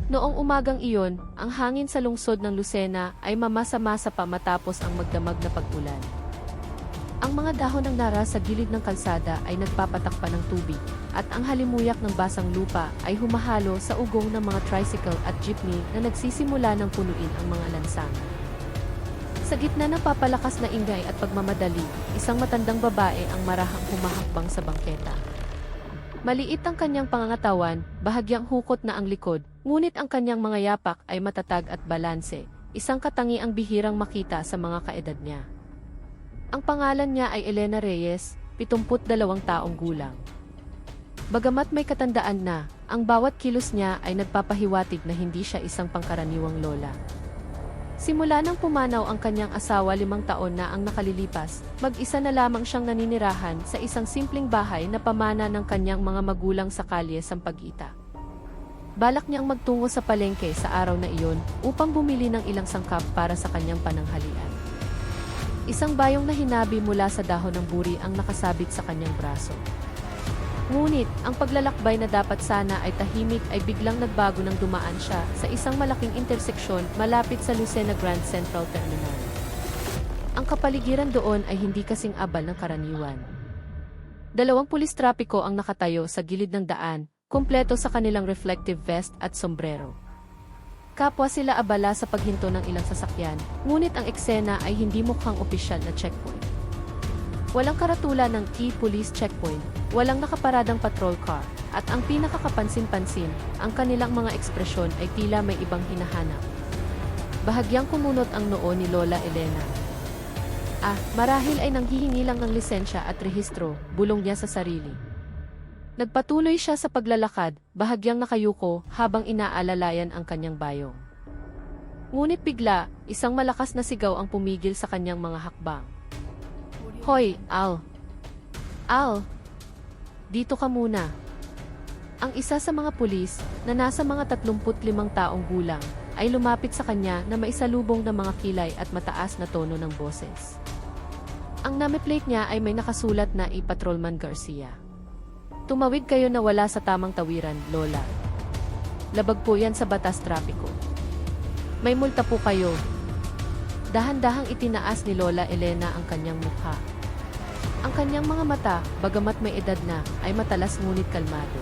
Noong umagang iyon, ang hangin sa lungsod ng Lucena ay mamasa-masa pa matapos ang magdamag na pag-ulan. Ang mga dahon ng nara sa gilid ng kalsada ay nagpapatakpa ng tubig, at ang halimuyak ng basang lupa ay humahalo sa ugong ng mga tricycle at jeepney na nagsisimula ng punuin ang mga lansangan. Sa gitna ng papalakas na ingay at pagmamadali, isang matandang babae ang marahang humahakbang sa bangketa. Maliit ang kanyang pangangatawan, bahagyang hukot na ang likod, ngunit ang kanyang mga yapak ay matatag at balanse, isang katangiang bihirang makita sa mga kaedad niya. Ang pangalan niya ay Elena Reyes, 72 taong gulang. Bagamat may katandaan na, ang bawat kilos niya ay nagpapahiwatig na hindi siya isang pangkaraniwang lola. Simula nang pumanaw ang kanyang asawa 5 taon na ang nakalilipas, mag-isa na lamang siyang naninirahan sa isang simpleng bahay na pamana ng kanyang mga magulang sa kalye Sampaguita. Balak niyang magtungo sa palengke sa araw na iyon upang bumili ng ilang sangkap para sa kanyang pananghalian. Isang bayong na hinabi mula sa dahon ng buri ang nakasabit sa kanyang braso. Ngunit, ang paglalakbay na dapat sana ay tahimik ay biglang nagbago nang dumaan siya sa isang malaking interseksyon malapit sa Lucena Grand Central Terminal. Ang kapaligiran doon ay hindi kasing abal ng karaniwan. 2 pulis trapiko ang nakatayo sa gilid ng daan, kumpleto sa kanilang reflective vest at sombrero. Kapwa sila abala sa paghinto ng ilang sasakyan, ngunit ang eksena ay hindi mukhang opisyal na checkpoint. Walang karatula ng key police checkpoint, walang nakaparadang patrol car, at ang pinakakapansin-pansin, ang kanilang mga ekspresyon ay tila may ibang hinahanap. Bahagyang kumunot ang noo ni Lola Elena. Marahil ay nanghihingi lang ng lisensya at rehistro, bulong niya sa sarili. Nagpatuloy siya sa paglalakad, bahagyang nakayuko habang inaalalayan ang kanyang bayong. Ngunit bigla, isang malakas na sigaw ang pumigil sa kanyang mga hakbang. Hoy, Al! Al! Dito ka muna. Ang isa sa mga pulis, na nasa mga 35 taong gulang, ay lumapit sa kanya na maisalubong ng mga kilay at mataas na tono ng boses. Ang number plate niya ay may nakasulat na Patrolman Garcia. Tumawid kayo na wala sa tamang tawiran, Lola. Labag po yan sa batas trapiko. May multa po kayo. Dahan-dahang itinaas ni Lola Elena ang kanyang mukha. Ang kanyang mga mata, bagamat may edad na, ay matalas ngunit kalmado.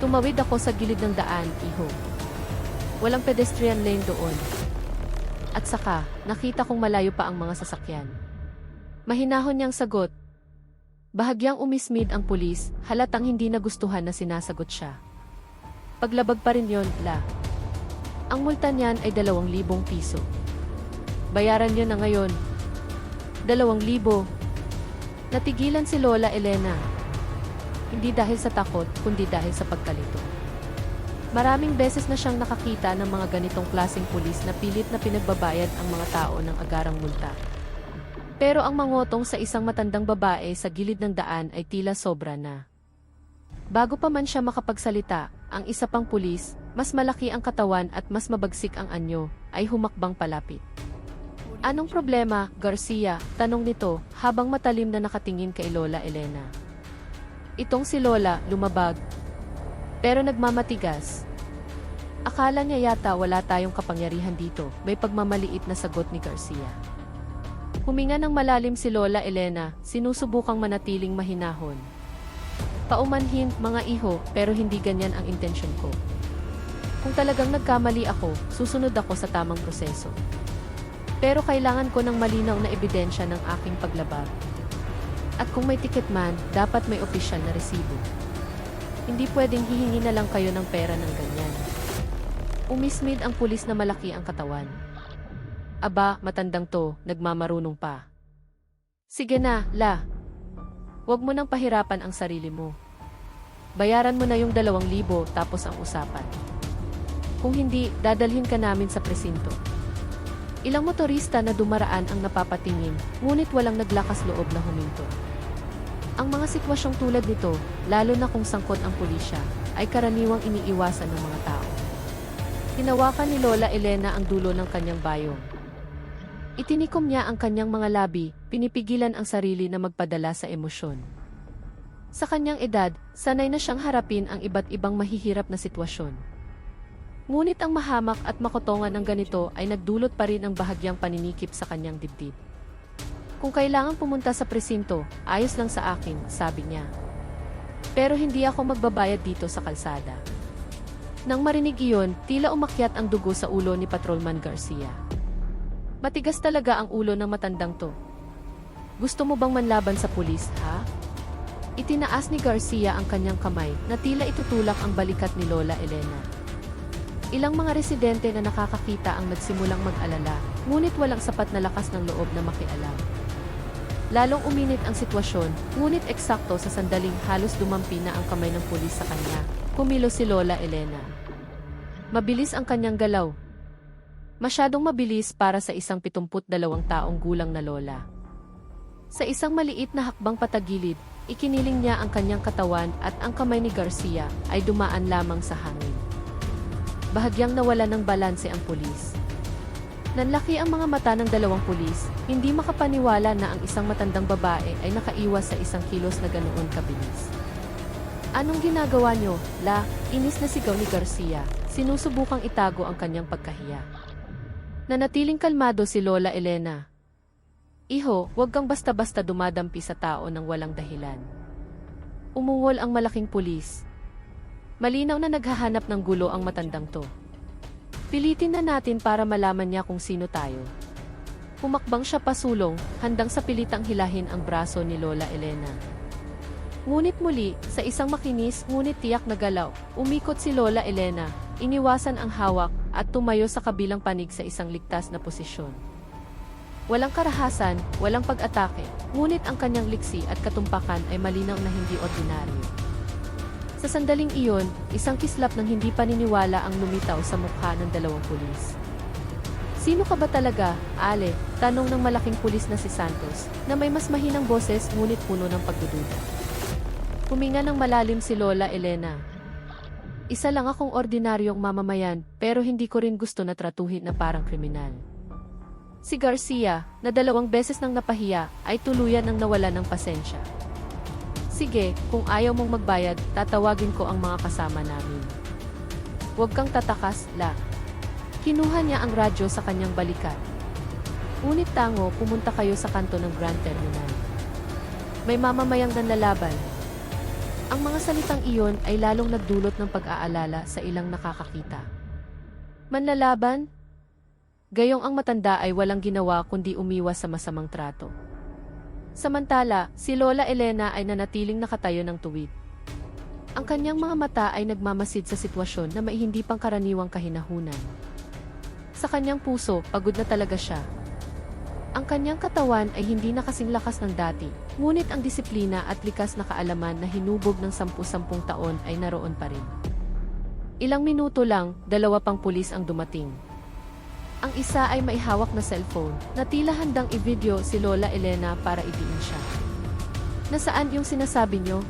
Tumawid ako sa gilid ng daan, iho. Walang pedestrian lane doon. At saka, nakita kong malayo pa ang mga sasakyan. Mahinahon niyang sagot. Bahagyang umismid ang pulis, halatang hindi nagustuhan na sinasagot siya. Paglabag pa rin yon, La. Ang multa niyan ay 2,000 piso. Bayaran niyo na ngayon. 2,000. Natigilan si Lola Elena. Hindi dahil sa takot, kundi dahil sa pagkalito. Maraming beses na siyang nakakita ng mga ganitong klaseng pulis na pilit na pinagbabayad ang mga tao ng agarang multa. Pero ang mangotong sa isang matandang babae sa gilid ng daan ay tila sobra na. Bago pa man siya makapagsalita, ang isa pang pulis, mas malaki ang katawan at mas mabagsik ang anyo, ay humakbang palapit. Anong problema, Garcia? Tanong nito, habang matalim na nakatingin kay Lola Elena. Itong si Lola, lumabag. Pero nagmamatigas. Akala niya yata wala tayong kapangyarihan dito, may pagmamaliit na sagot ni Garcia. Huminga ng malalim si Lola Elena, sinusubukang manatiling mahinahon. Paumanhin, mga iho, pero hindi ganyan ang intensyon ko. Kung talagang nagkamali ako, susunod ako sa tamang proseso. Pero kailangan ko ng malinaw na ebidensya ng aking paglabag. At kung may ticket man, dapat may opisyal na resibo. Hindi pwedeng hihingi na lang kayo ng pera ng ganyan. Umismid ang pulis na malaki ang katawan. Aba, matandang to, nagmamarunong pa. Sige na, La. Huwag mo nang pahirapan ang sarili mo. Bayaran mo na yung 2,000 tapos ang usapan. Kung hindi, dadalhin ka namin sa presinto. Ilang motorista na dumaraan ang napapatingin, ngunit walang naglakas loob na huminto. Ang mga sitwasyong tulad nito, lalo na kung sangkot ang pulisya, ay karaniwang iniiwasan ng mga tao. Hinawakan ni Lola Elena ang dulo ng kanyang bayong. Itinikom niya ang kanyang mga labi, pinipigilan ang sarili na magpadala sa emosyon. Sa kanyang edad, sanay na siyang harapin ang iba't ibang mahihirap na sitwasyon. Ngunit ang mahamak at makotongan ng ganito ay nagdulot pa rin ng bahagyang paninikip sa kanyang dibdib. Kung kailangan pumunta sa presinto, ayos lang sa akin, sabi niya. Pero hindi ako magbabayad dito sa kalsada. Nang marinig iyon, tila umakyat ang dugo sa ulo ni Patrolman Garcia. Matigas talaga ang ulo ng matandang to. Gusto mo bang manlaban sa pulis, ha? Itinaas ni Garcia ang kanyang kamay na tila itutulak ang balikat ni Lola Elena. Ilang mga residente na nakakakita ang nagsimulang mag-alala, ngunit walang sapat na lakas ng loob na makialam. Lalong uminit ang sitwasyon, ngunit eksakto sa sandaling halos dumampi na ang kamay ng pulis sa kanya, kumilos si Lola Elena. Mabilis ang kanyang galaw. Masyadong mabilis para sa isang 72 taong gulang na lola. Sa isang maliit na hakbang patagilid, ikiniling niya ang kanyang katawan at ang kamay ni Garcia ay dumaan lamang sa hangin. Bahagyang nawala ng balanse ang pulis. Nanlaki ang mga mata ng dalawang pulis, hindi makapaniwala na ang isang matandang babae ay nakaiwas sa isang kilos na ganoon kabilis. Anong ginagawa niyo, La? Inis na sigaw ni Garcia, sinusubukang itago ang kanyang pagkahiya. Nanatiling kalmado si Lola Elena. Iho, huwag kang basta-basta dumadampi sa tao ng walang dahilan. Umungol ang malaking pulis. Malinaw na naghahanap ng gulo ang matandang to. Pilitin na natin para malaman niya kung sino tayo. Humakbang siya pasulong, handang sa pilitang hilahin ang braso ni Lola Elena. Ngunit muli, sa isang makinis ngunit tiyak na galaw, umikot si Lola Elena, iniwasan ang hawak, at tumayo sa kabilang panig sa isang ligtas na posisyon. Walang karahasan, walang pag-atake, ngunit ang kanyang liksi at katumpakan ay malinaw na hindi ordinaryo. Sa sandaling iyon, isang kislap ng hindi paniniwala ang lumitaw sa mukha ng dalawang pulis. Sino ka ba talaga, Ale? Tanong ng malaking pulis na si Santos, na may mas mahinang boses ngunit puno ng pagdududa. Huminga ng malalim si Lola Elena. Isa lang akong ordinaryong mamamayan, pero hindi ko rin gusto na tratuhin na parang kriminal. Si Garcia, na 2 beses nang napahiya, ay tuluyan ng nawala ng pasensya. Sige, kung ayaw mong magbayad, tatawagin ko ang mga kasama namin. Huwag kang tatakas, La. Kinuha niya ang radyo sa kanyang balikat. Ngunit tango, pumunta kayo sa kanto ng Grand Terminal. May mamamayang nanlalaban. Ang mga salitang iyon ay lalong nagdulot ng pag-aalala sa ilang nakakakita. Manlalaban? Gayong ang matanda ay walang ginawa kundi umiwas sa masamang trato. Samantala, si Lola Elena ay nanatiling nakatayo ng tuwid. Ang kanyang mga mata ay nagmamasid sa sitwasyon na may hindi pangkaraniwang kahinahunan. Sa kanyang puso, pagod na talaga siya. Ang kanyang katawan ay hindi na kasing lakas ng dati, ngunit ang disiplina at likas na kaalaman na hinubog ng 10 taon ay naroon pa rin. Ilang minuto lang, 2 pang pulis ang dumating. Ang isa ay may hawak na cellphone, na tila handang i-video si Lola Elena para idiin siya. Nasaan yung sinasabi nyo?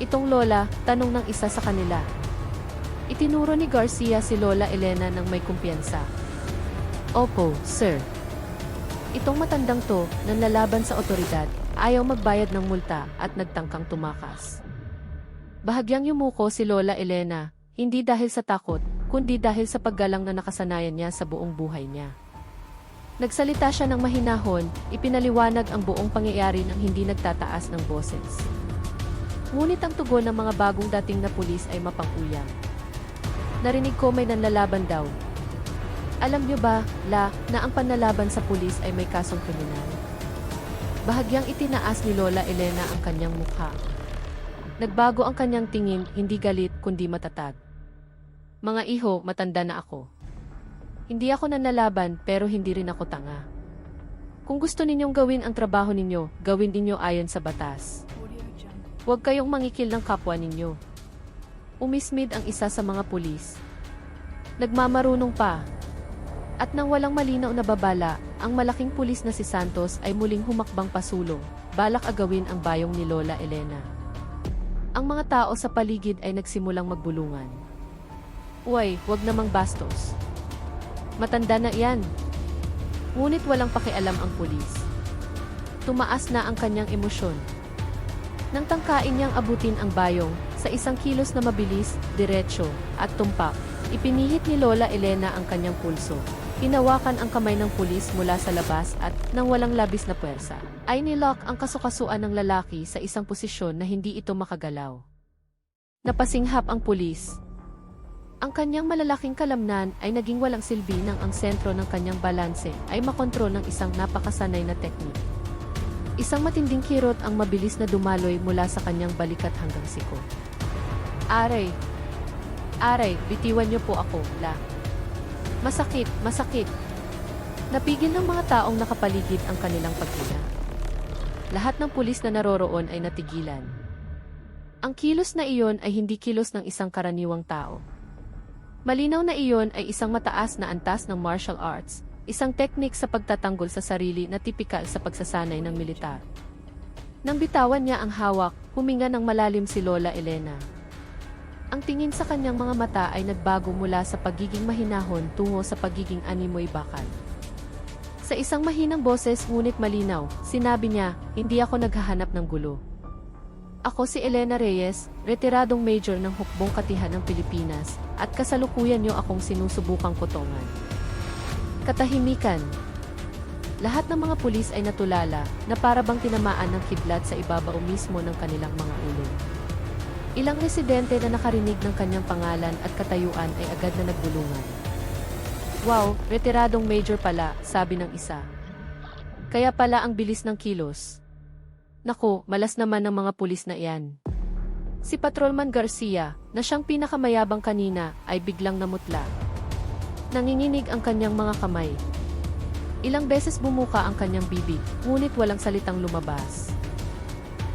Itong Lola, tanong ng isa sa kanila. Itinuro ni Garcia si Lola Elena ng may kumpiyansa. Opo, sir. Itong matandang to, nanlalaban sa otoridad, ayaw magbayad ng multa at nagtangkang tumakas. Bahagyang yumuko si Lola Elena, hindi dahil sa takot, kundi dahil sa paggalang na nakasanayan niya sa buong buhay niya. Nagsalita siya ng mahinahon, ipinaliwanag ang buong pangyayari ng hindi nagtataas ng boses. Ngunit ang tugon ng mga bagong dating na pulis ay mapang-uyang. Narinig ko may nanlalaban daw. Alam niyo ba, La, na ang panlalaban sa pulis ay may kasong kriminal? Bahagyang itinaas ni Lola Elena ang kanyang mukha. Nagbago ang kanyang tingin, hindi galit kundi matatag. Mga iho, matanda na ako. Hindi ako nanlalaban pero hindi rin ako tanga. Kung gusto ninyong gawin ang trabaho ninyo, gawin ninyo ayon sa batas. Huwag kayong mangikil ng kapwa ninyo. Umismid ang isa sa mga pulis. Nagmamarunong pa. At nang walang malinaw na babala, ang malaking pulis na si Santos ay muling humakbang pasulong, balak agawin ang bayong ni Lola Elena. Ang mga tao sa paligid ay nagsimulang magbulungan. Uy, wag namang bastos. Matanda na yan. Ngunit walang pakialam ang pulis. Tumaas na ang kanyang emosyon. Nang tangkain niyang abutin ang bayong, sa 1 kilos na mabilis, diretsyo, at tumpak, Ipinihit ni Lola Elena ang kanyang pulso. Hinawakan ang kamay ng pulis mula sa labas at, nang walang labis na puwersa, ay nilock ang kasukasuan ng lalaki sa isang posisyon na hindi ito makagalaw. Napasinghap ang pulis. Ang kanyang malalaking kalamnan ay naging walang silbi nang ang sentro ng kanyang balanse ay makontrol ng isang napakasanay na teknik. Isang matinding kirot ang mabilis na dumaloy mula sa kanyang balikat hanggang siko. Aray! Aray, bitiwan niyo po ako, la. Masakit, masakit. Napigil ng mga taong nakapaligid ang kanilang paghila. Lahat ng pulis na naroroon ay natigilan. Ang kilos na iyon ay hindi kilos ng isang karaniwang tao. Malinaw na iyon ay isang mataas na antas ng martial arts, isang teknik sa pagtatanggol sa sarili na tipikal sa pagsasanay ng militar. Nang bitawan niya ang hawak, huminga ng malalim si Lola Elena. Ang tingin sa kanyang mga mata ay nagbago mula sa pagiging mahinahon tungo sa pagiging animoy bakal. Sa isang mahinang boses ngunit malinaw, sinabi niya, "Hindi ako naghahanap ng gulo. Ako si Elena Reyes, retiradong major ng Hukbong Katihan ng Pilipinas, at kasalukuyan niyo akong sinusubukang kutongan." Katahimikan. Lahat ng mga pulis ay natulala na para bang tinamaan ng kidlat sa ibabaw mismo ng kanilang mga ulo. Ilang residente na nakarinig ng kanyang pangalan at katayuan ay agad na nagbulungan. "Wow, retiradong major pala," sabi ng isa. "Kaya pala ang bilis ng kilos." Naku, malas naman ng mga pulis na iyan. Si Patrolman Garcia, na siyang pinakamayabang kanina, ay biglang namutla. Nanginginig ang kanyang mga kamay. Ilang beses bumuka ang kanyang bibig, ngunit walang salitang lumabas.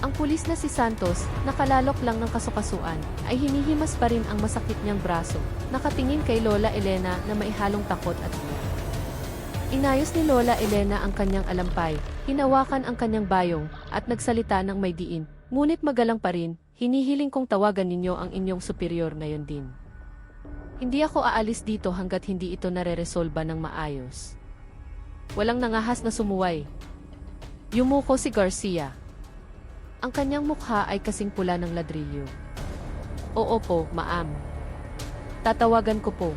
Ang pulis na si Santos, nakalalok lang ng kasukasuan, ay hinihimas pa rin ang masakit niyang braso, nakatingin kay Lola Elena na maihalong takot at iyak. Inayos ni Lola Elena ang kanyang alampay, hinawakan ang kanyang bayong, at nagsalita ng may diin, ngunit magalang pa rin, "Hinihiling kong tawagan ninyo ang inyong superior ngayon din. Hindi ako aalis dito hanggat hindi ito nare-resolba ng maayos." Walang nangahas na sumuway. Yumuko si Garcia. Ang kanyang mukha ay kasing pula ng ladrilyo. "Oo po, ma'am. Tatawagan ko po."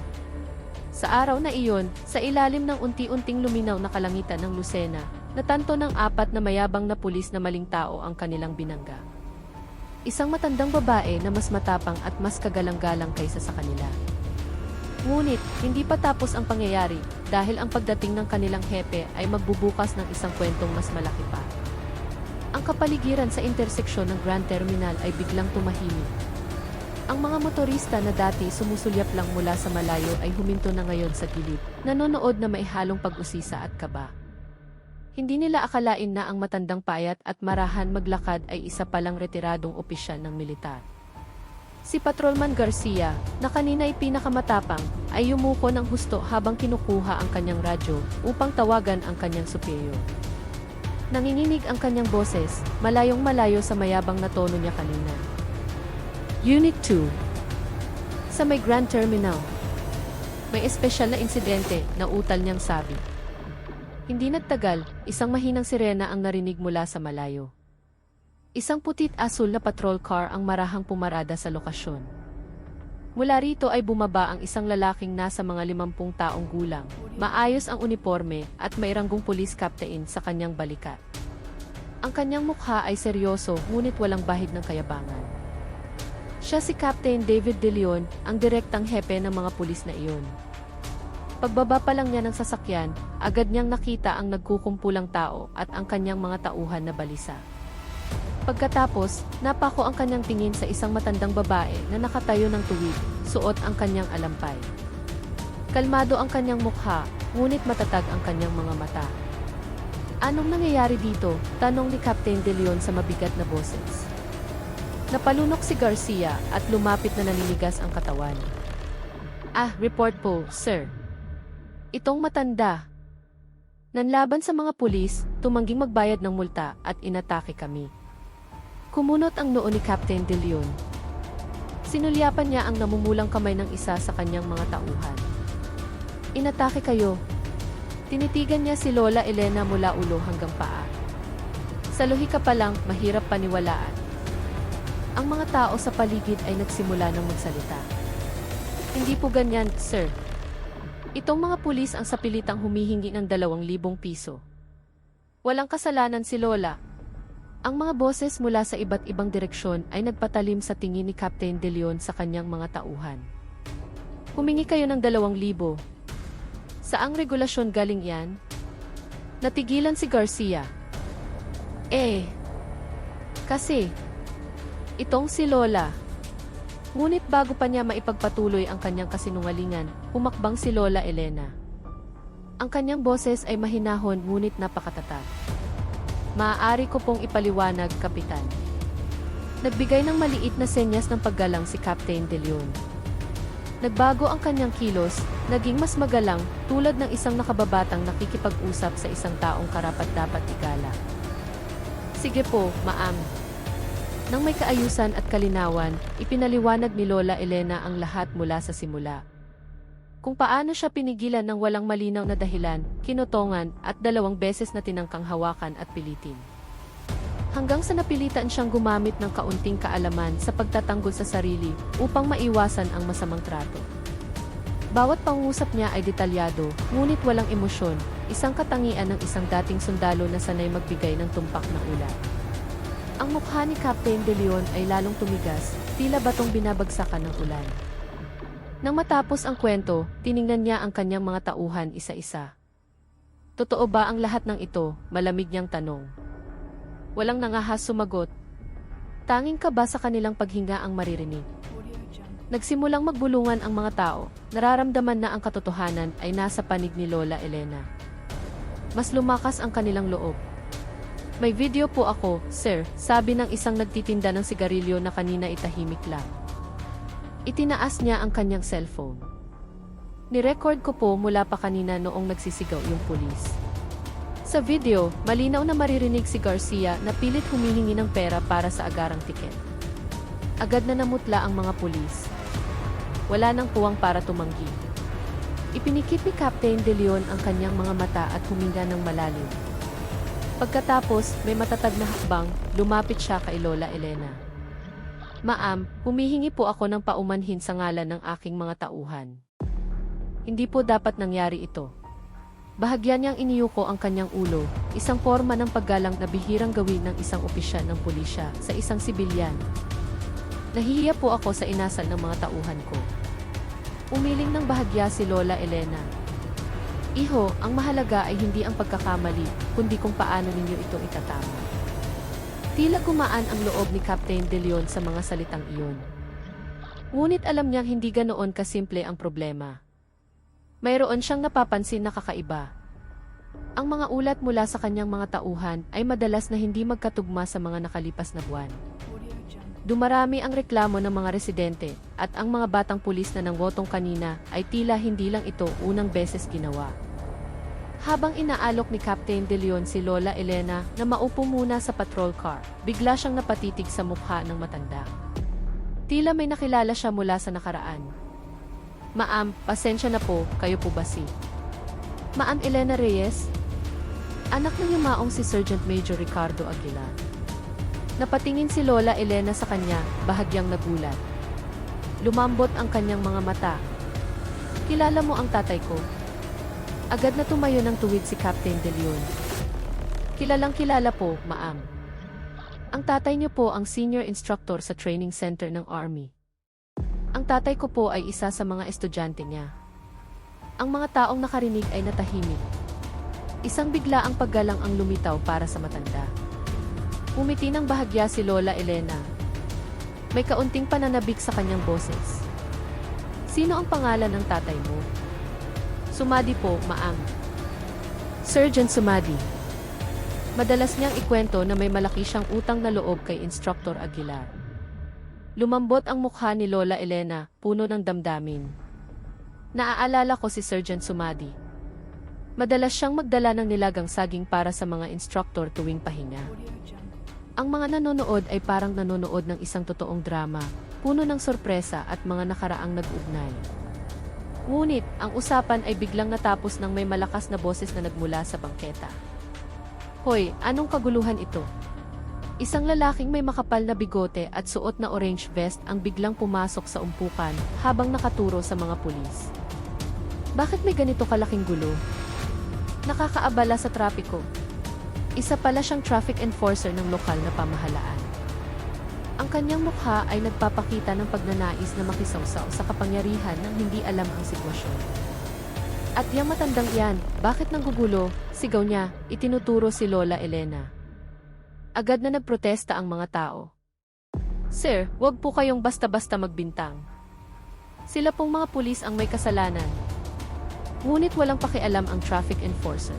Sa araw na iyon, sa ilalim ng unti-unting luminaw na kalangitan ng Lucena, natanto ng 4 na mayabang na pulis na maling tao ang kanilang binangga. Isang matandang babae na mas matapang at mas kagalang-galang kaysa sa kanila. Ngunit, hindi pa tapos ang pangyayari dahil ang pagdating ng kanilang hepe ay magbubukas ng isang kwentong mas malaki pa. Ang kapaligiran sa interseksyon ng Grand Terminal ay biglang tumahimik. Ang mga motorista na dati sumusulyap lang mula sa malayo ay huminto na ngayon sa gilid, nanonood na maihalong pag-usisa at kaba. Hindi nila akalain na ang matandang payat at marahan maglakad ay isa palang retiradong opisyal ng militar. Si Patrolman Garcia, na kanina ay pinakamatapang, ay yumuko ng husto habang kinukuha ang kanyang radyo upang tawagan ang kanyang superior. Nanginginig ang kanyang boses, malayong-malayo sa mayabang na tono niya kanina. Unit 2. Sa may Grand Terminal. May espesyal na insidente, na utal niyang sabi. Hindi nagtagal, isang mahinang sirena ang narinig mula sa malayo. Isang putit-asul na patrol car ang marahang pumarada sa lokasyon. Mula rito ay bumaba ang isang lalaking nasa mga 50 taong gulang, maayos ang uniforme at may ranggong police captain sa kanyang balikat. Ang kanyang mukha ay seryoso ngunit walang bahid ng kayabangan. Siya si Captain David De Leon, ang direktang hepe ng mga pulis na iyon. Pagbaba pa lang niya ng sasakyan, agad niyang nakita ang nagkukumpulang tao at ang kanyang mga tauhan na balisa. Pagkatapos, napako ang kanyang tingin sa isang matandang babae na nakatayo ng tuwid, suot ang kanyang alampay. Kalmado ang kanyang mukha, ngunit matatag ang kanyang mga mata. "Anong nangyayari dito?" tanong ni Captain De Leon sa mabigat na boses. Napalunok si Garcia at lumapit na naninigas ang katawan. Report po, sir. Itong matanda. Nanlaban sa mga pulis, tumangging magbayad ng multa at inatake kami. Kumunot ang noo ni Captain De Leon. Sinulyapan niya ang namumulang kamay ng isa sa kanyang mga tauhan. "Inatake kayo." Tinitigan niya si Lola Elena mula ulo hanggang paa. Sa lohika pa lang, mahirap paniwalaan. Ang mga tao sa paligid ay nagsimula ng magsalita. Hindi po ganyan, sir. Itong mga pulis ang sapilitang humihingi ng 2,000 piso. Walang kasalanan si Lola. Ang mga boses mula sa iba't ibang direksyon ay nagpatalim sa tingin ni Captain De Leon sa kanyang mga tauhan. Humingi kayo ng 2,000. Saang regulasyon galing yan? Natigilan si Garcia. Kasi, itong si Lola. Ngunit bago pa niya maipagpatuloy ang kanyang kasinungalingan, humakbang si Lola Elena. Ang kanyang boses ay mahinahon ngunit napakatatak. Maaari ko pong ipaliwanag, Kapitan. Nagbigay ng maliit na senyas ng paggalang si Captain De Leon. Nagbago ang kanyang kilos, naging mas magalang tulad ng isang nakababatang nakikipag-usap sa isang taong karapat-dapat igala. Sige po, ma'am. Nang may kaayusan at kalinawan, ipinaliwanag ni Lola Elena ang lahat mula sa simula. Kung paano siya pinigilan ng walang malinaw na dahilan, kinutongan, at 2 beses na tinangkang hawakan at pilitin. Hanggang sa napilitan siyang gumamit ng kaunting kaalaman sa pagtatanggol sa sarili upang maiwasan ang masamang trato. Bawat pangungusap niya ay detalyado, ngunit walang emosyon, isang katangian ng isang dating sundalo na sanay magbigay ng tumpak na ulat. Ang mukha ni Captain De Leon ay lalong tumigas, tila batong binabagsakan ng ulan. Nang matapos ang kwento, tiningnan niya ang kanyang mga tauhan isa-isa. Totoo ba ang lahat ng ito? Malamig niyang tanong. Walang nangahas sumagot. Tanging kaba sa kanilang paghinga ang maririnig. Nagsimulang magbulungan ang mga tao, nararamdaman na ang katotohanan ay nasa panig ni Lola Elena. Mas lumakas ang kanilang loob. May video po ako, sir, sabi ng isang nagtitinda ng sigarilyo na kanina itahimik lang. Itinaas niya ang kanyang cellphone. Nirecord ko po mula pa kanina noong nagsisigaw yung pulis. Sa video, malinaw na maririnig si Garcia na pilit humihingi ng pera para sa agarang tiket. Agad na namutla ang mga pulis. Wala nang puwang para tumanggi. Ipinikit ni Captain De Leon ang kanyang mga mata at huminga ng malalim. Pagkatapos, may matatag na hakbang, lumapit siya kay Lola Elena. Ma'am, humihingi po ako ng paumanhin sa ngalan ng aking mga tauhan. Hindi po dapat nangyari ito. Bahagyan niyang iniyuko ang kanyang ulo, isang forma ng paggalang na bihirang gawin ng isang opisyal ng pulisya sa isang sibilyan. Nahihiya po ako sa inasal ng mga tauhan ko. Umiling ng bahagya si Lola Elena. Iho, ang mahalaga ay hindi ang pagkakamali, kundi kung paano ninyo ito itatama. Tila gumaan ang loob ni Captain De Leon sa mga salitang iyon. Ngunit alam niyang hindi ganoon kasimple ang problema. Mayroon siyang napapansin na kakaiba. Ang mga ulat mula sa kanyang mga tauhan ay madalas na hindi magkatugma sa mga nakalipas na buwan. Dumarami ang reklamo ng mga residente at ang mga batang pulis na nangwotong kanina ay tila hindi lang ito unang beses ginawa. Habang inaalok ni Captain De Leon si Lola Elena na maupo muna sa patrol car, bigla siyang napatitig sa mukha ng matanda. Tila may nakilala siya mula sa nakaraan. Ma'am, pasensya na po, kayo po ba si Ma'am Elena Reyes? Anak ng yumaong si Sergeant Major Ricardo Aguilar. Napatingin si Lola Elena sa kanya, bahagyang nagulat. Lumambot ang kanyang mga mata. Kilala mo ang tatay ko? Agad na tumayo ng tuwid si Captain De Leon. Kilalang kilala po, ma'am. Ang tatay niyo po ang senior instructor sa training center ng Army. Ang tatay ko po ay isa sa mga estudyante niya. Ang mga taong nakarinig ay natahimik. Isang bigla ang paggalang ang lumitaw para sa matanda. Umiti ng bahagya si Lola Elena. May kaunting pananabik sa kanyang boses. Sino ang pangalan ng tatay mo? Sumadi po, ma'am. Sergeant Sumadi. Madalas niyang ikwento na may malaki siyang utang na loob kay Instructor Aguilar. Lumambot ang mukha ni Lola Elena, puno ng damdamin. Naaalala ko si Sergeant Sumadi. Madalas siyang magdala ng nilagang saging para sa mga instructor tuwing pahinga. Ang mga nanonood ay parang nanonood ng isang totoong drama, puno ng sorpresa at mga nakaraang nag-ugnay. Ngunit, ang usapan ay biglang natapos ng may malakas na boses na nagmula sa bangketa. Hoy, anong kaguluhan ito? Isang lalaking may makapal na bigote at suot na orange vest ang biglang pumasok sa umpukan habang nakaturo sa mga pulis. Bakit may ganito kalaking gulo? Nakakaabala sa trapiko. Isa pala siyang traffic enforcer ng lokal na pamahalaan. Ang kanyang mukha ay nagpapakita ng pagnanais na makisawsaw sa kapangyarihan ng hindi alam ang sitwasyon. At yung matandang yan, bakit nanggugulo? Sigaw niya, itinuturo si Lola Elena. Agad na nagprotesta ang mga tao. Sir, wag po kayong basta-basta magbintang. Sila pong mga pulis ang may kasalanan. Ngunit walang pakialam ang traffic enforcer.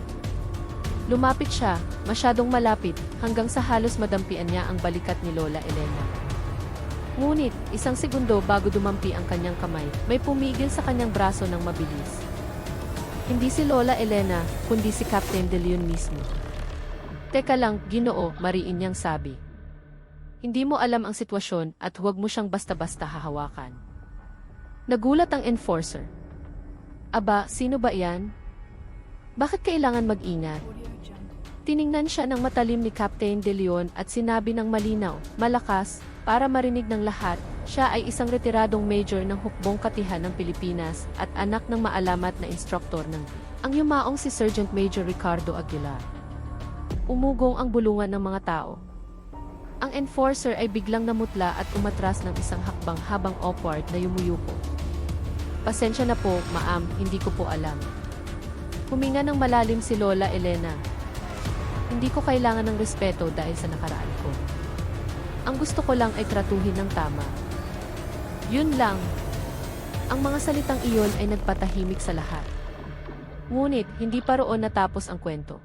Lumapit siya, masyadong malapit, hanggang sa halos madampian niya ang balikat ni Lola Elena. Ngunit, isang segundo bago dumampi ang kanyang kamay, may pumigil sa kanyang braso ng mabilis. Hindi si Lola Elena, kundi si Captain De Leon mismo. Teka lang, Ginoo, mariin niyang sabi. Hindi mo alam ang sitwasyon at huwag mo siyang basta-basta hahawakan. Nagulat ang enforcer. Aba, sino ba iyan? Bakit kailangan mag-ingat? Tiningnan siya ng matalim ni Captain De Leon at sinabi ng malinaw, malakas, para marinig ng lahat, siya ay isang retiradong major ng hukbong katihan ng Pilipinas at anak ng maalamat na instruktor ng ang yumaong si Sergeant Major Ricardo Aguilar. Umugong ang bulungan ng mga tao. Ang enforcer ay biglang namutla at umatras ng isang hakbang habang awkward na yumuyuko. Pasensya na po, ma'am, hindi ko po alam. Huminga ng malalim si Lola Elena. Hindi ko kailangan ng respeto dahil sa nakaraan ko. Ang gusto ko lang ay tratuhin ng tama. Yun lang. Ang mga salitang iyon ay nagpatahimik sa lahat. Ngunit, hindi pa roon natapos ang kwento.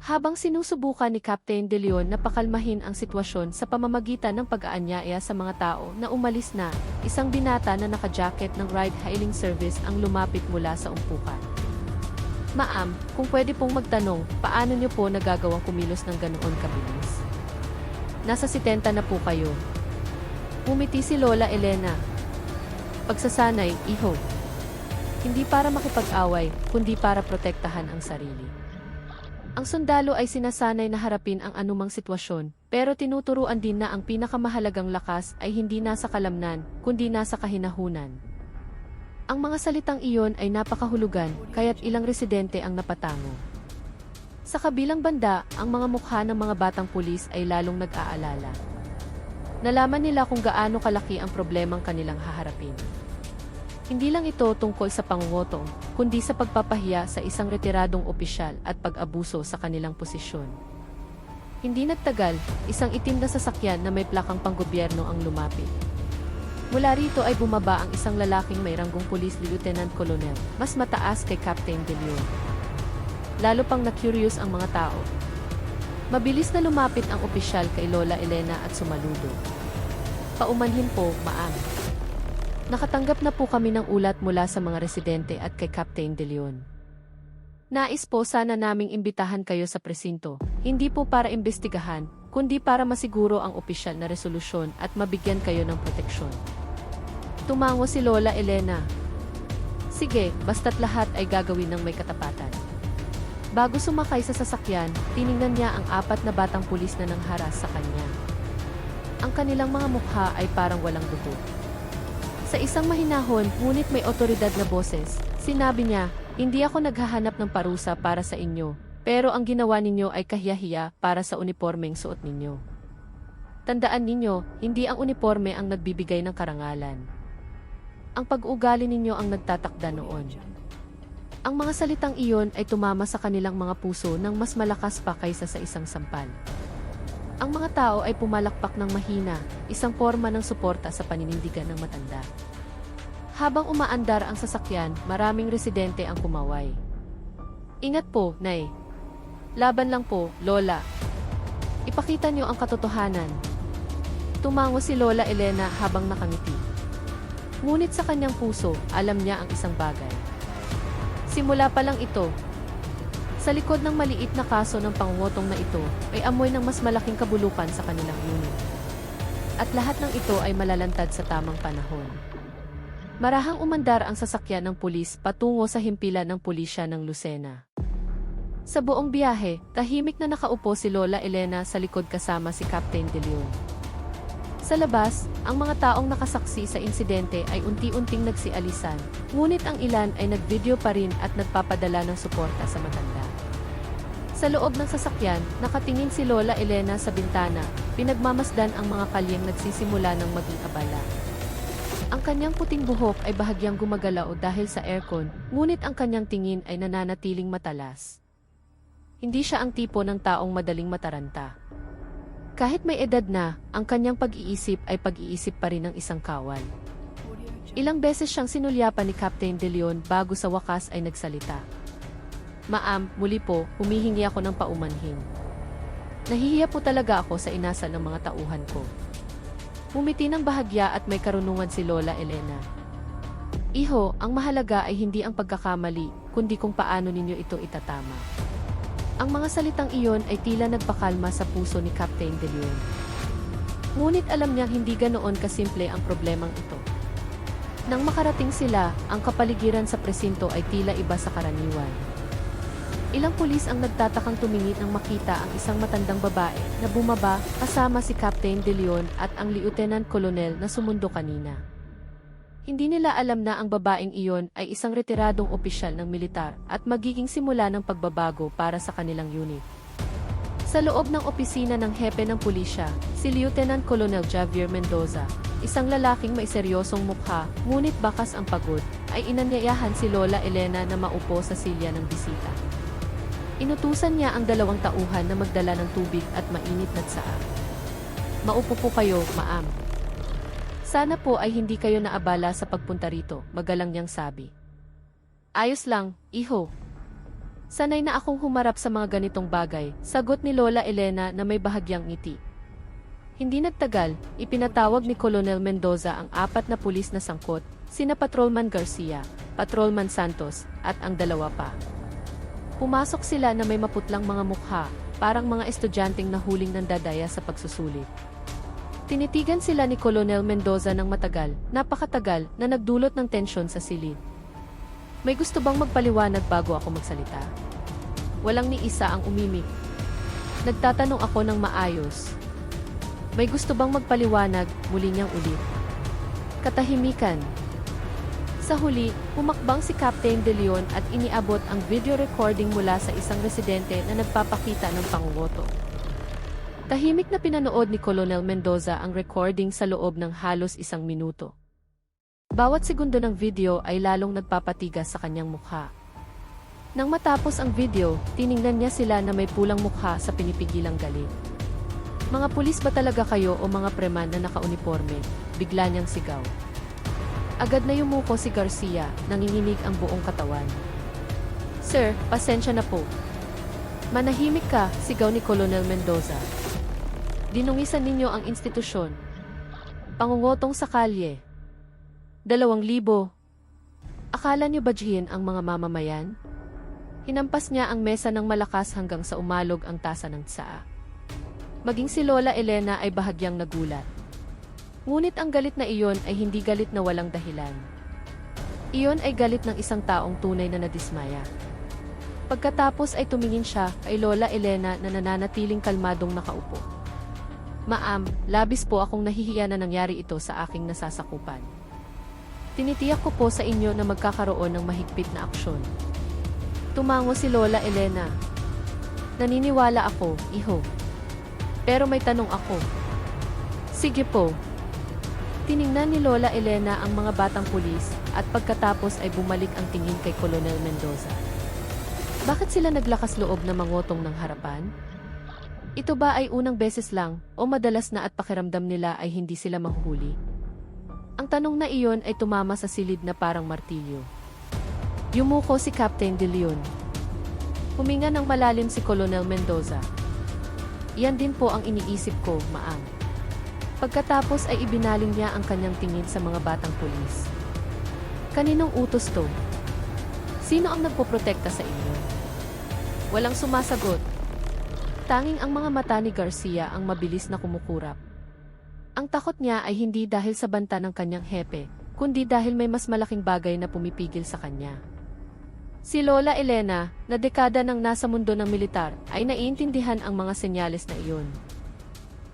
Habang sinusubukan ni Captain De Leon na pakalmahin ang sitwasyon sa pamamagitan ng pag-aanyaya sa mga tao na umalis na, isang binata na naka-jacket ng ride-hailing service ang lumapit mula sa umpukan. Ma'am, kung pwede pong magtanong, paano niyo po nagagawang kumilos ng ganoon kabilis? Nasa 70 na po kayo. Umiti si Lola Elena. Pagsasanay, iho. Hindi para makipag-away, kundi para protektahan ang sarili. Ang sundalo ay sinasanay na harapin ang anumang sitwasyon, pero tinuturuan din na ang pinakamahalagang lakas ay hindi nasa kalamnan, kundi nasa kahinahunan. Ang mga salitang iyon ay napakahulugan, kaya't ilang residente ang napatango. Sa kabilang banda, ang mga mukha ng mga batang pulis ay lalong nag-aalala. Nalaman nila kung gaano kalaki ang problemang kanilang haharapin. Hindi lang ito tungkol sa pangungutong, kundi sa pagpapahiya sa isang retiradong opisyal at pag-abuso sa kanilang posisyon. Hindi nagtagal, isang itim na sasakyan na may plakang panggobyerno ang lumapit. Mula rito ay bumaba ang isang lalaking may ranggong Police Lieutenant Colonel, mas mataas kay Captain De Leon. Lalo pang na-curious ang mga tao. Mabilis na lumapit ang opisyal kay Lola Elena at sumaludo. Paumanhin po, ma'am. Nakatanggap na po kami ng ulat mula sa mga residente at kay Captain De Leon. Nais po sana naming imbitahan kayo sa presinto, hindi po para imbestigahan, kundi para masiguro ang opisyal na resolusyon at mabigyan kayo ng proteksyon. Tumango si Lola Elena. Sige, basta't lahat ay gagawin ng may katapatan. Bago sumakay sa sasakyan, tiningnan niya ang 4 na batang pulis na nangharas sa kanya. Ang kanilang mga mukha ay parang walang dugo. Sa isang mahinahon, ngunit may otoridad na boses, sinabi niya, hindi ako naghahanap ng parusa para sa inyo, pero ang ginawa ninyo ay kahiyahiya para sa unipormeng suot ninyo. Tandaan ninyo, hindi ang uniforme ang nagbibigay ng karangalan. Ang pag-uugali ninyo ang nagtatakda noon. Ang mga salitang iyon ay tumama sa kanilang mga puso ng mas malakas pa kaysa sa isang sampal. Ang mga tao ay pumalakpak ng mahina, isang forma ng suporta sa paninindigan ng matanda. Habang umaandar ang sasakyan, maraming residente ang kumaway. Ingat po, Nay. Laban lang po, Lola. Ipakita niyo ang katotohanan. Tumango si Lola Elena habang nakangiti. Ngunit sa kanyang puso, alam niya ang isang bagay. Simula pa lang ito. Sa likod ng maliit na kaso ng pangungutong na ito, ay amoy ng mas malaking kabulukan sa kanilang unit. At lahat ng ito ay malalantad sa tamang panahon. Marahang umandar ang sasakyan ng pulis patungo sa himpilan ng pulisya ng Lucena. Sa buong biyahe, tahimik na nakaupo si Lola Elena sa likod kasama si Captain De Leon. Sa labas, ang mga taong nakasaksi sa insidente ay unti-unting nagsialisan, ngunit ang ilan ay nagvideo pa rin at nagpapadala ng suporta sa matanda. Sa loob ng sasakyan, nakatingin si Lola Elena sa bintana, pinagmamasdan ang mga kalyeng nagsisimula ng maging abala. Ang kanyang puting buhok ay bahagyang gumagalaw dahil sa aircon, ngunit ang kanyang tingin ay nananatiling matalas. Hindi siya ang tipo ng taong madaling mataranta. Kahit may edad na, ang kanyang pag-iisip ay pag-iisip pa rin ng isang kawal. Ilang beses siyang sinulyapan ni Captain De Leon bago sa wakas ay nagsalita. "Ma'am, muli po, humihingi ako ng paumanhin. Nahihiya po talaga ako sa inasal ng mga tauhan ko." Umiti ng bahagya at may karunungan si Lola Elena. "Iho, ang mahalaga ay hindi ang pagkakamali, kundi kung paano ninyo ito itatama." Ang mga salitang iyon ay tila nagpakalma sa puso ni Captain De Leon. Ngunit alam niyang hindi ganoon kasimple ang problemang ito. Nang makarating sila, ang kapaligiran sa presinto ay tila iba sa karaniwan. Ilang pulis ang nagtatakang tumingin nang makita ang isang matandang babae na bumaba kasama si Captain De Leon at ang Lieutenant Colonel na sumundo kanina. Hindi nila alam na ang babaeng iyon ay isang retiradong opisyal ng militar at magiging simula ng pagbabago para sa kanilang unit. Sa loob ng opisina ng hepe ng pulisya, si Lieutenant Colonel Javier Mendoza, isang lalaking may seryosong mukha, ngunit bakas ang pagod, ay inanyayahan si Lola Elena na maupo sa silya ng bisita. Inutusan niya ang dalawang tauhan na magdala ng tubig at mainit na tsaa. "Maupo po kayo, ma'am. Sana po ay hindi kayo naabala sa pagpunta rito," magalang niyang sabi. "Ayos lang, iho. Sanay na akong humarap sa mga ganitong bagay," sagot ni Lola Elena na may bahagyang ngiti. Hindi nagtagal, ipinatawag ni Colonel Mendoza ang 4 na pulis na sangkot, sina Patrolman Garcia, Patrolman Santos, at ang 2 pa. Pumasok sila na may maputlang mga mukha, parang mga estudyanteng nahuling nandadaya sa pagsusulit. Tinitigan sila ni Colonel Mendoza ng matagal, napakatagal, na nagdulot ng tensyon sa silid. "May gusto bang magpaliwanag bago ako magsalita?" Walang ni isa ang umimik. Nagtatanong ako ng maayos. "May gusto bang magpaliwanag?" muli niyang ulit. Katahimikan. Sa huli, humakbang si Captain De Leon at iniabot ang video recording mula sa isang residente na nagpapakita ng pangungoto. Tahimik na pinanood ni Colonel Mendoza ang recording sa loob ng halos 1 minuto. Bawat segundo ng video ay lalong nagpapatigas sa kanyang mukha. Nang matapos ang video, tiningnan niya sila na may pulang mukha sa pinipigilang galit. "Mga pulis ba talaga kayo o mga preman na nakauniforme?" bigla niyang sigaw. Agad na yumuko si Garcia, nanginginig ang buong katawan. "Sir, pasensya na po." "Manahimik ka," sigaw ni Colonel Mendoza. "Dinungisan ninyo ang institusyon. Pangungotong sa kalye. 2,000. Akala niyo badyahin ang mga mamamayan?" Hinampas niya ang mesa ng malakas hanggang sa umalog ang tasa ng tsaa. Maging si Lola Elena ay bahagyang nagulat. Ngunit ang galit na iyon ay hindi galit na walang dahilan. Iyon ay galit ng isang taong tunay na nadismaya. Pagkatapos ay tumingin siya kay Lola Elena na nananatiling kalmadong nakaupo. "Ma'am, labis po akong nahihiya na nangyari ito sa aking nasasakupan. Tinitiyak ko po sa inyo na magkakaroon ng mahigpit na aksyon." Tumango si Lola Elena. "Naniniwala ako, iho. Pero may tanong ako." "Sige po." Tiningnan ni Lola Elena ang mga batang pulis at pagkatapos ay bumalik ang tingin kay Colonel Mendoza. Bakit sila naglakas loob na mangotong ng harapan? Ito ba ay unang beses lang o madalas na at pakiramdam nila ay hindi sila mahuhuli? Ang tanong na iyon ay tumama sa silid na parang martilyo. Yumuko si Captain De Leon. Huminga ng malalim si Colonel Mendoza. "Iyan din po ang iniisip ko, ma'am." Pagkatapos ay ibinaling niya ang kanyang tingin sa mga batang pulis. "Kaninong utos to? Sino ang nagpoprotekta sa inyo?" Walang sumasagot. Tanging ang mga mata ni Garcia ang mabilis na kumukurap. Ang takot niya ay hindi dahil sa banta ng kanyang hepe, kundi dahil may mas malaking bagay na pumipigil sa kanya. Si Lola Elena, na dekada nang nasa mundo ng militar, ay naiintindihan ang mga senyales na iyon.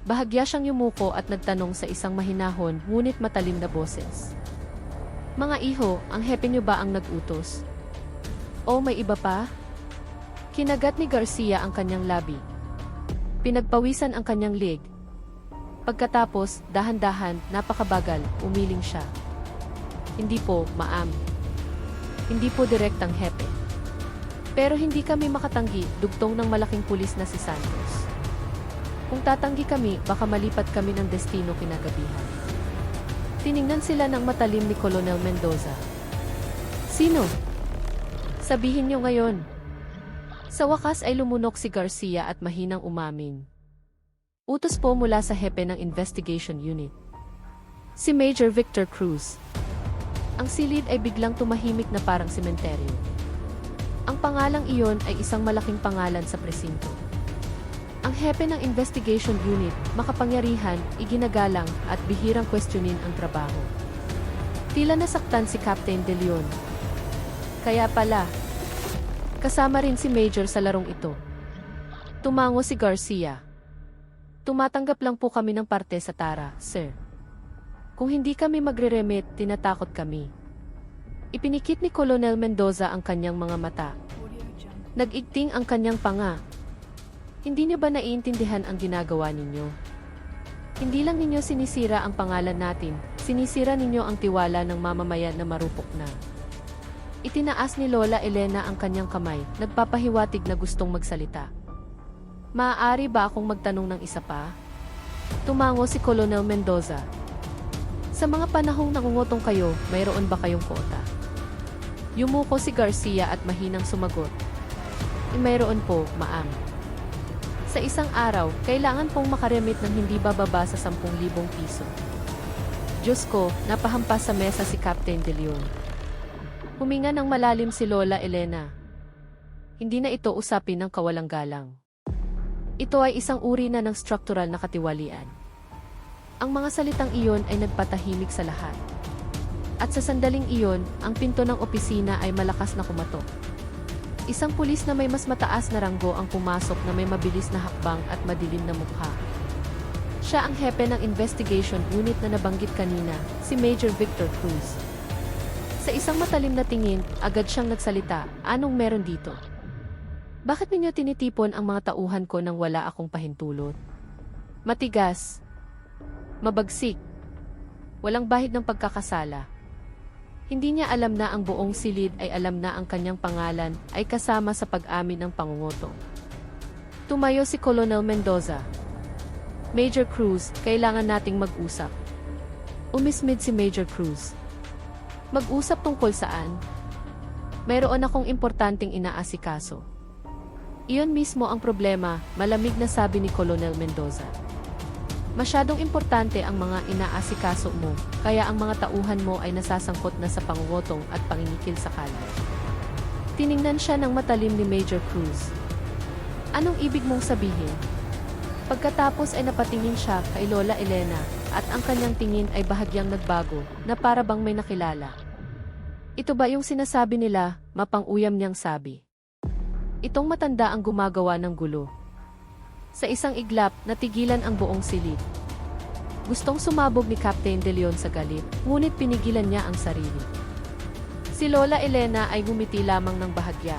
Bahagya siyang yumuko at nagtanong sa isang mahinahon ngunit matalim na boses. Mga iho, ang hepe niyo ba ang nag-utos? O may iba pa? Kinagat ni Garcia ang kanyang labi. Pinagpawisan ang kanyang leg. Pagkatapos, dahan-dahan, napakabagal, umiling siya. Hindi po, ma'am. Hindi po direktang hepe. Pero hindi kami makatanggi, dugtong ng malaking pulis na si Santos. Kung tatanggi kami, baka malipat kami ng destino kinagabihan. Tiningnan sila ng matalim ni Colonel Mendoza. Sino? Sabihin niyo ngayon. Sa wakas ay lumunok si Garcia at mahinang umamin. Utos po mula sa hepe ng Investigation Unit. Si Major Victor Cruz. Ang silid ay biglang tumahimik na parang sementeryo. Ang pangalang iyon ay isang malaking pangalan sa presinto. Ang hepe ng Investigation Unit, makapangyarihan, iginagalang, at bihirang kwestiyonin ang trabaho. Tila nasaktan si Captain De Leon. Kaya pala, kasama rin si Major sa larong ito. Tumango si Garcia. Tumatanggap lang po kami ng parte sa Tara, sir. Kung hindi kami magre-remit, tinatakot kami. Ipinikit ni Colonel Mendoza ang kanyang mga mata. Nag-igting ang kanyang panga. Hindi niyo ba naiintindihan ang ginagawa ninyo? Hindi lang ninyo sinisira ang pangalan natin, sinisira ninyo ang tiwala ng mamamayan na marupok na. Itinaas ni Lola Elena ang kanyang kamay, nagpapahiwatig na gustong magsalita. Maaari ba akong magtanong ng isa pa? Tumango si Colonel Mendoza. Sa mga panahong nangungutong kayo, mayroon ba kayong kota? Yumuko si Garcia at mahinang sumagot. Mayroon po, ma'am. Sa isang araw, kailangan pong makaremit ng hindi bababa sa 10,000 piso. Diyos ko, napahampas sa mesa si Captain De Leon. Huminga ng malalim si Lola Elena. Hindi na ito usapin ng kawalang galang. Ito ay isang uri na ng struktural na katiwalian. Ang mga salitang iyon ay nagpatahimik sa lahat. At sa sandaling iyon, ang pinto ng opisina ay malakas na kumatok. Isang pulis na may mas mataas na ranggo ang pumasok na may mabilis na hakbang at madilim na mukha. Siya ang hepe ng Investigation Unit na nabanggit kanina, si Major Victor Cruz. Sa isang matalim na tingin, agad siyang nagsalita, anong meron dito? Bakit ninyo tinitipon ang mga tauhan ko nang wala akong pahintulot? Matigas. Mabagsik. Walang bahid ng pagkakasala. Hindi niya alam na ang buong silid ay alam na ang kanyang pangalan ay kasama sa pag-amin ng pangungutong. Tumayo si Colonel Mendoza. Major Cruz, kailangan nating mag-usap. Umismid si Major Cruz. Mag-usap tungkol saan? Mayroon akong importanteng inaasikaso. Iyon mismo ang problema, malamig na sabi ni Colonel Mendoza. Masyadong importante ang mga inaasikaso mo, kaya ang mga tauhan mo ay nasasangkot na sa pangungutong at pangingikil sa kalye. Tiningnan siya ng matalim ni Major Cruz. Anong ibig mong sabihin? Pagkatapos ay napatingin siya kay Lola Elena, at ang kanyang tingin ay bahagyang nagbago, na para bang may nakilala. Ito ba yung sinasabi nila, mapang-uyam niyang sabi? Itong matanda ang gumagawa ng gulo. Sa isang iglap, natigilan ang buong silid. Gustong sumabog ni Captain De Leon sa galit, ngunit pinigilan niya ang sarili. Si Lola Elena ay ngumiti lamang ng bahagya.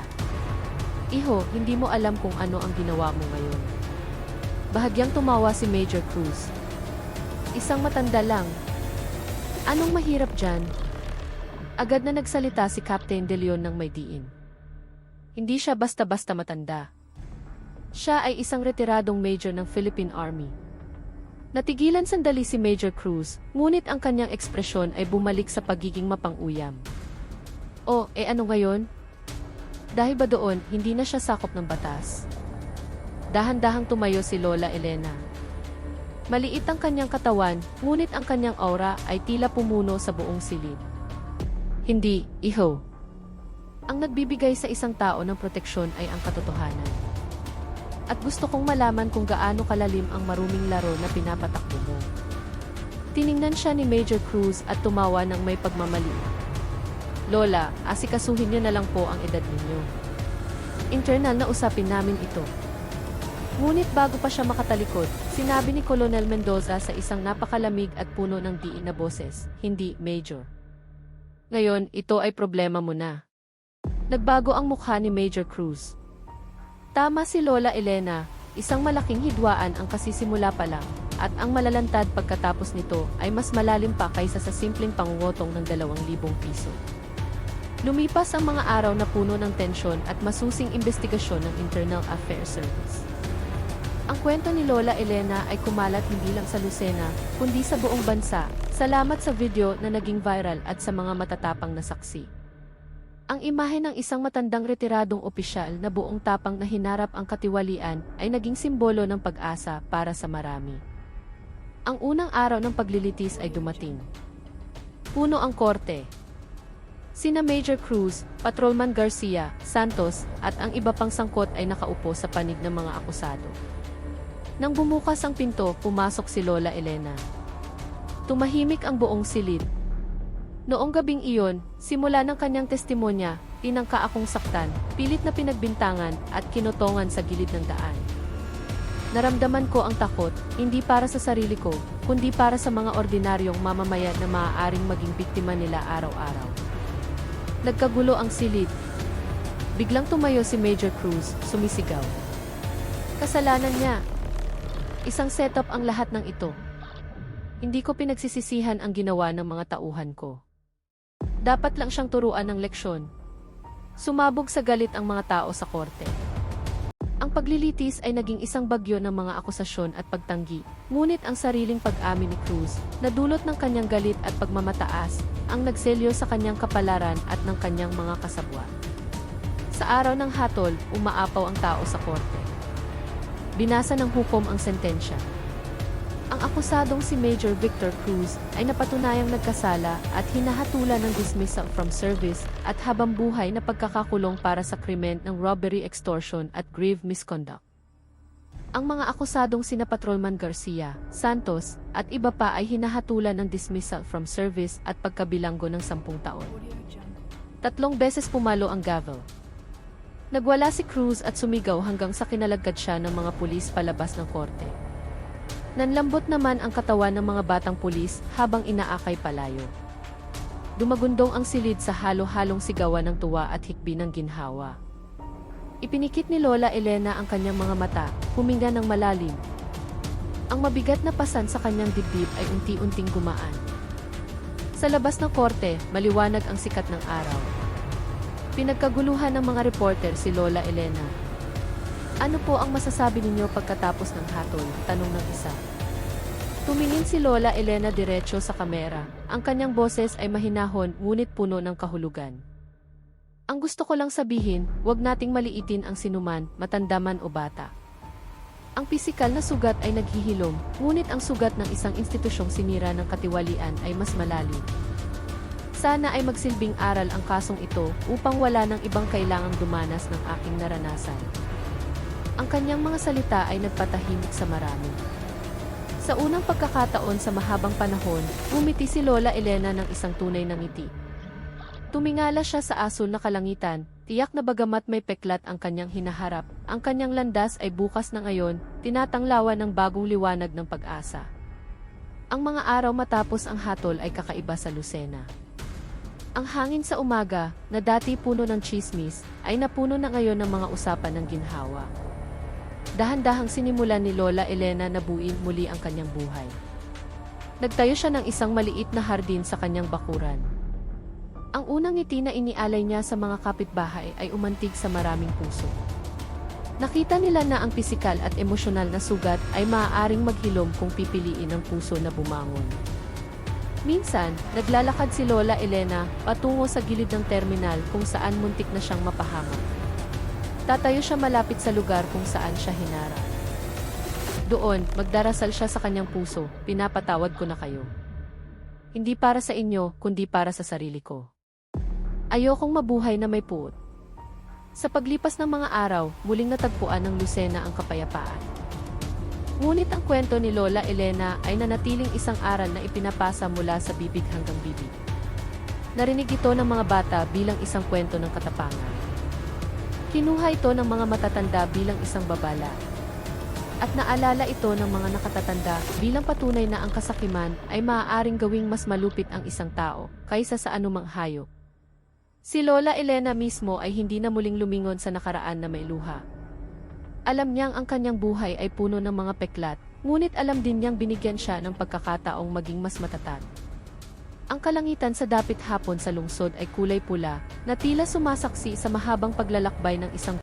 Iho, hindi mo alam kung ano ang ginawa mo ngayon. Bahagyang tumawa si Major Cruz. Isang matanda lang. Anong mahirap dyan? Agad na nagsalita si Captain De Leon ng may diin. Hindi siya basta-basta matanda. Siya ay isang retiradong major ng Philippine Army. Natigilan sandali si Major Cruz, ngunit ang kanyang ekspresyon ay bumalik sa pagiging mapang-uyam. O, ano ngayon? Dahil ba doon, hindi na siya sakop ng batas? Dahan-dahang tumayo si Lola Elena. Maliit ang kanyang katawan, ngunit ang kanyang aura ay tila pumuno sa buong silid. Hindi, iho. Ang nagbibigay sa isang tao ng proteksyon ay ang katotohanan. At gusto kong malaman kung gaano kalalim ang maruming laro na pinapatakbo mo. Tiningnan siya ni Major Cruz at tumawa ng may pagmamaliit. Lola, asikasuhin niyo na lang po ang edad ninyo. Internal na usapin namin ito. Ngunit bago pa siya makatalikod, sinabi ni Colonel Mendoza sa isang napakalamig at puno ng diin na boses, "Hindi, Major. Ngayon, ito ay problema mo na." Nagbago ang mukha ni Major Cruz. Tama si Lola Elena, isang malaking hidwaan ang kasisimula pa lang, at ang malalantad pagkatapos nito ay mas malalim pa kaysa sa simpleng pangungutong ng 2,000 piso. Lumipas ang mga araw na puno ng tensyon at masusing investigasyon ng Internal Affairs Service. Ang kwento ni Lola Elena ay kumalat hindi lang sa Lucena, kundi sa buong bansa, salamat sa video na naging viral at sa mga matatapang na saksi. Ang imahe ng isang matandang retiradong opisyal na buong tapang na hinarap ang katiwalian ay naging simbolo ng pag-asa para sa marami. Ang unang araw ng paglilitis ay dumating. Puno ang korte. Sina Major Cruz, Patrolman Garcia, Santos, at ang iba pang sangkot ay nakaupo sa panig ng mga akusado. Nang bumukas ang pinto, pumasok si Lola Elena. Tumahimik ang buong silid. Noong gabing iyon, simula ng kanyang testimonya, tinangka akong saktan, pilit na pinagbintangan, at kinutongan sa gilid ng daan. Naramdaman ko ang takot, hindi para sa sarili ko, kundi para sa mga ordinaryong mamamayan na maaaring maging biktima nila araw-araw. Nagkagulo ang silid. Biglang tumayo si Major Cruz, sumisigaw. Kasalanan niya. Isang setup ang lahat ng ito. Hindi ko pinagsisisihan ang ginawa ng mga tauhan ko. Dapat lang siyang turuan ng leksyon. Sumabog sa galit ang mga tao sa korte. Ang paglilitis ay naging isang bagyo ng mga akusasyon at pagtanggi, ngunit ang sariling pag-amin ni Cruz, na dulot ng kanyang galit at pagmamataas, ang nagselyo sa kanyang kapalaran at ng kanyang mga kasabwat. Sa araw ng hatol, umaapaw ang tao sa korte. Binasa ng hukom ang sentensya. Ang akusadong si Major Victor Cruz ay napatunayang nagkasala at hinahatulan ng dismissal from service at habang buhay na pagkakakulong para sa krimen ng robbery, extortion at grave misconduct. Ang mga akusadong sina Patrolman Garcia, Santos at iba pa ay hinahatulan ng dismissal from service at pagkabilanggo ng 10 taon. 3 beses pumalo ang gavel. Nagwala si Cruz at sumigaw hanggang sa kinalagad siya ng mga pulis palabas ng korte. Nanlambot naman ang katawan ng mga batang pulis habang inaakay palayo. Dumagundong ang silid sa halo-halong sigawan ng tuwa at hikbi ng ginhawa. Ipinikit ni Lola Elena ang kanyang mga mata, huminga ng malalim. Ang mabigat na pasan sa kanyang dibdib ay unti-unting gumaan. Sa labas ng korte, maliwanag ang sikat ng araw. Pinagkaguluhan ng mga reporter si Lola Elena. "Ano po ang masasabi ninyo pagkatapos ng hatol?" tanong ng isa. Tumingin si Lola Elena diretso sa kamera. Ang kanyang boses ay mahinahon ngunit puno ng kahulugan. "Ang gusto ko lang sabihin, huwag nating maliitin ang sinuman, matanda man o bata. Ang pisikal na sugat ay naghihilom, ngunit ang sugat ng isang institusyong sinira ng katiwalian ay mas malalim. Sana ay magsilbing aral ang kasong ito upang wala ng ibang kailangang dumanas ng aking naranasan." Ang kanyang mga salita ay nagpatahimik sa marami. Sa unang pagkakataon sa mahabang panahon, umiti si Lola Elena ng isang tunay na ngiti. Tumingala siya sa asul na kalangitan, tiyak na bagamat may peklat ang kanyang hinaharap, ang kanyang landas ay bukas na ngayon, tinatanglawan ng bagong liwanag ng pag-asa. Ang mga araw matapos ang hatol ay kakaiba sa Lucena. Ang hangin sa umaga, na dati puno ng tsismis, ay napuno na ngayon ng mga usapan ng ginhawa. Dahan-dahang sinimulan ni Lola Elena na buuin muli ang kanyang buhay. Nagtayo siya ng isang maliit na hardin sa kanyang bakuran. Ang unang ngiti na inialay niya sa mga kapitbahay ay umantig sa maraming puso. Nakita nila na ang pisikal at emosyonal na sugat ay maaaring maghilom kung pipiliin ng puso na bumangon. Minsan, naglalakad si Lola Elena patungo sa gilid ng terminal kung saan muntik na siyang mapahamak. Tatayo siya malapit sa lugar kung saan siya hinarap. Doon, magdarasal siya sa kanyang puso, "Pinapatawad ko na kayo. Hindi para sa inyo, kundi para sa sarili ko. Ayokong mabuhay na may puot." Sa paglipas ng mga araw, muling natagpuan ng Lucena ang kapayapaan. Ngunit ang kwento ni Lola Elena ay nanatiling isang aral na ipinapasa mula sa bibig hanggang bibig. Narinig ito ng mga bata bilang isang kwento ng katapangan. Kinuha ito ng mga matatanda bilang isang babala. At naalala ito ng mga nakatatanda bilang patunay na ang kasakiman ay maaaring gawing mas malupit ang isang tao kaysa sa anumang hayop. Si Lola Elena mismo ay hindi na muling lumingon sa nakaraan na may luha. Alam niyang ang kanyang buhay ay puno ng mga peklat, ngunit alam din niyang binigyan siya ng pagkakataong maging mas matatag. Ang kalangitan sa dapit hapon sa lungsod ay kulay pula, na tila sumasaksi sa mahabang paglalakbay ng isang